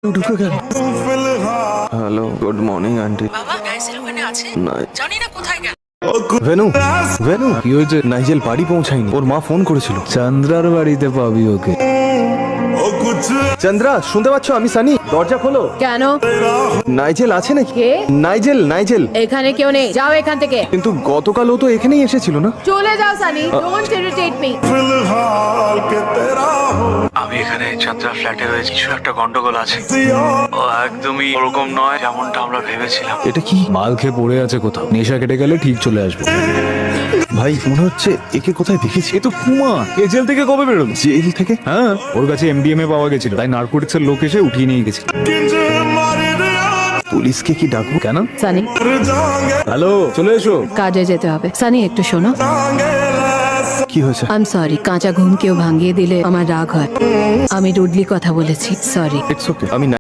ঢুকে গেল। Hello, good morning aunty. বাবা নাইজেল ওখানে আছে? না, জানি না কোথায় গেল। ভেনু ভেনু কি হয়েছে? নাইজেল বাড়ি পৌঁছায়নি, ওর মা ফোন করেছিল। চন্দ্রার বাড়িতে পাবি ওকে। চন্দ্রা, শুনতে পাচ্ছ? আমি সানি, দরজা খোলো। কেন? নাইজেল আছে নাকি? কে? Nigel, Nigel. এখানে কেউ নেই, যাও এখান থেকে। কিন্তু গতকাল ও তো এখানেই এসেছিল না? চলে যাও সানি, ডোন্ট ইরিটেট মি। আমি এখানে চন্দ্রা ফ্ল্যাটে রয়েছে, কিছু একটা গন্ডগোল আছে। ও একদমই ওরকম নয় যেমনটা আমরা ভেবেছিলাম। এটা কি? মাল খেয়ে পড়ে আছে কোথাও, নেশা কেটে গেলে ঠিক চলে আসবে। ভাই, মনে হচ্ছে একে কোথায় দেখেছি। এ তো কুমা, এ জেল থেকে কবে বেরোলো? জেল থেকে? হ্যাঁ, ওর কাছে এমডিএমএ পাওয়া গেছিল, তাই নার্কোটিক্সের লোক এসে উঠিয়ে নিয়ে গেছে। পুলিশকে কি ডাকবো? কেন? সানি, হ্যালো, চলে এসো। কাজে যেতে হবে। সানি একটু শোনো। কি হয়েছে? আই এম সরি, কাঁচা ঘুম কেউ ভাঙিয়ে দিলে আমার রাগ হয়। আমি রুডলি কথা বলেছি, সরি। It's okay. আমি